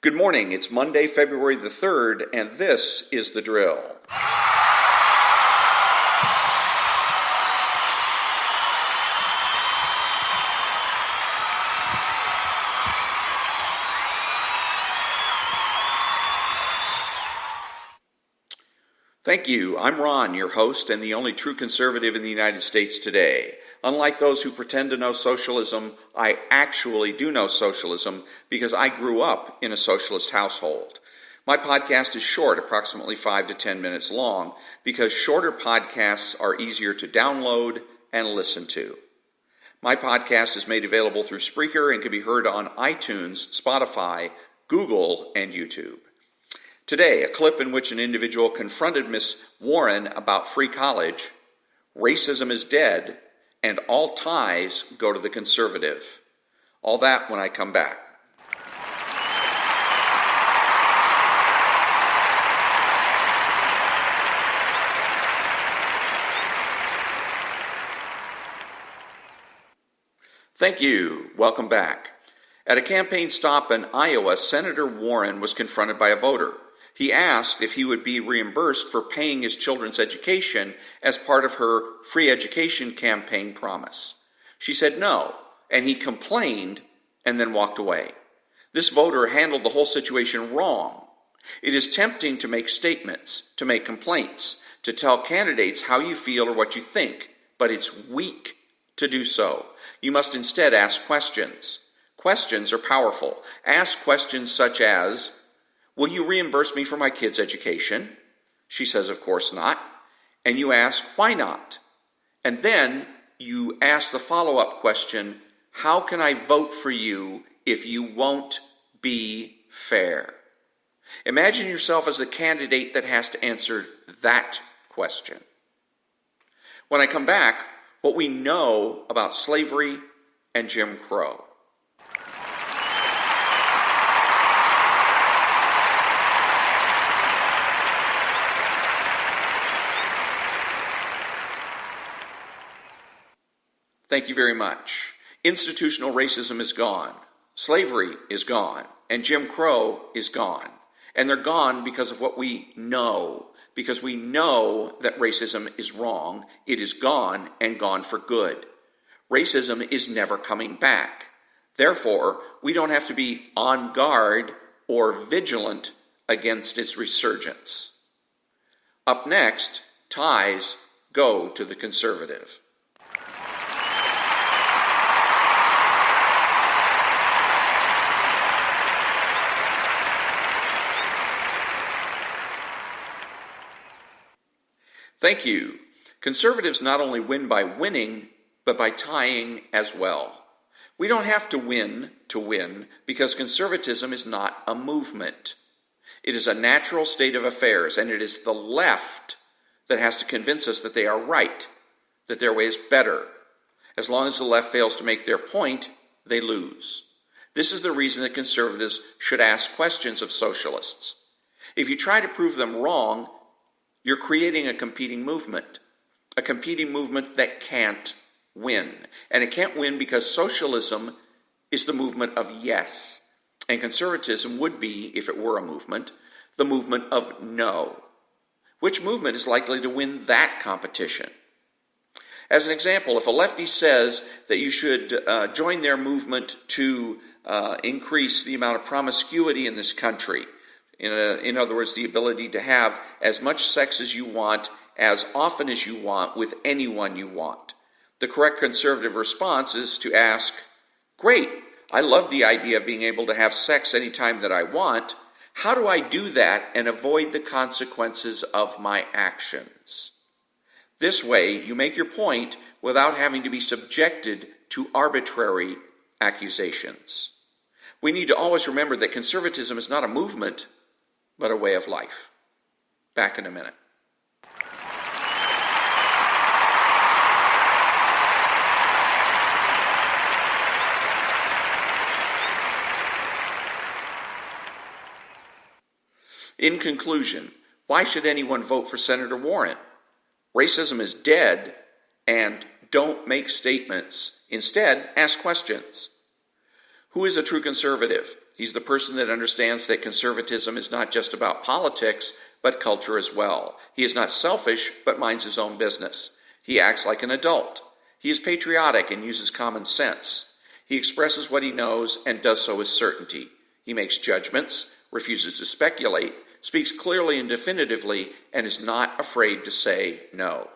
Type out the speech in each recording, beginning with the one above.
Good morning. It's Monday, February the 3rd, and this is The Drill. Thank you. I'm Ron, your host and the only true conservative in the United States today. Unlike those who pretend to know socialism, I actually do know socialism because I grew up in a socialist household. My podcast is short, approximately 5 to 10 minutes long, because shorter podcasts are easier to download and listen to. My podcast is made available through Spreaker and can be heard on iTunes, Spotify, Google, and YouTube. Today, a clip in which an individual confronted Miss Warren about free college, racism is dead, and all ties go to the conservative. All that when I come back. Thank you. Welcome back. At a campaign stop in Iowa, Senator Warren was confronted by a voter. He asked if he would be reimbursed for paying his children's education as part of her free education campaign promise. She said no, and he complained and then walked away. This voter handled the whole situation wrong. It is tempting to make statements, to make complaints, to tell candidates how you feel or what you think, but it's weak to do so. You must instead ask questions. Questions are powerful. Ask questions such as, will you reimburse me for my kid's education? She says, of course not. And you ask, why not? And then you ask the follow-up question, how can I vote for you if you won't be fair? Imagine yourself as the candidate that has to answer that question. When I come back, what we know about slavery and Jim Crow. Thank you very much. Institutional racism is gone. Slavery is gone. And Jim Crow is gone. And they're gone because of what we know. Because we know that racism is wrong. It is gone and gone for good. Racism is never coming back. Therefore, we don't have to be on guard or vigilant against its resurgence. Up next, ties go to the conservative. Thank you. Conservatives not only win by winning, but by tying as well. We don't have to win because conservatism is not a movement. It is a natural state of affairs, and it is the left that has to convince us that they are right, that their way is better. As long as the left fails to make their point, they lose. This is the reason that conservatives should ask questions of socialists. If you try to prove them wrong, you're creating a competing movement that can't win. And it can't win because socialism is the movement of yes. And conservatism would be, if it were a movement, the movement of no. Which movement is likely to win that competition? As an example, if a lefty says that you should join their movement to increase the amount of promiscuity in this country, in other words, the ability to have as much sex as you want, as often as you want, with anyone you want. The correct conservative response is to ask, great, I love the idea of being able to have sex anytime that I want. How do I do that and avoid the consequences of my actions? This way, you make your point without having to be subjected to arbitrary accusations. We need to always remember that conservatism is not a movement, but a way of life. Back in a minute. In conclusion, why should anyone vote for Senator Warren? Racism is dead, and don't make statements. Instead, ask questions. Who is a true conservative? He's the person that understands that conservatism is not just about politics, but culture as well. He is not selfish, but minds his own business. He acts like an adult. He is patriotic and uses common sense. He expresses what he knows and does so with certainty. He makes judgments, refuses to speculate, speaks clearly and definitively, and is not afraid to say no.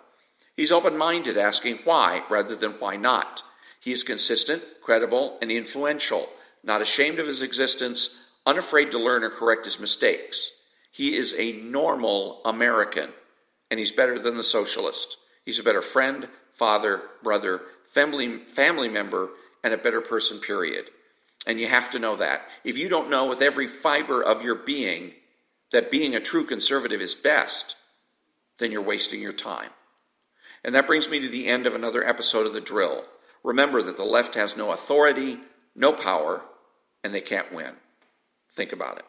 He's open-minded, asking why rather than why not. He is consistent, credible, and influential, not ashamed of his existence, unafraid to learn or correct his mistakes. He is a normal American, and he's better than the socialist. He's a better friend, father, brother, family member, and a better person, period. And you have to know that. If you don't know with every fiber of your being that being a true conservative is best, then you're wasting your time. And that brings me to the end of another episode of The Drill. Remember that the left has no authority, no power, and they can't win. Think about it.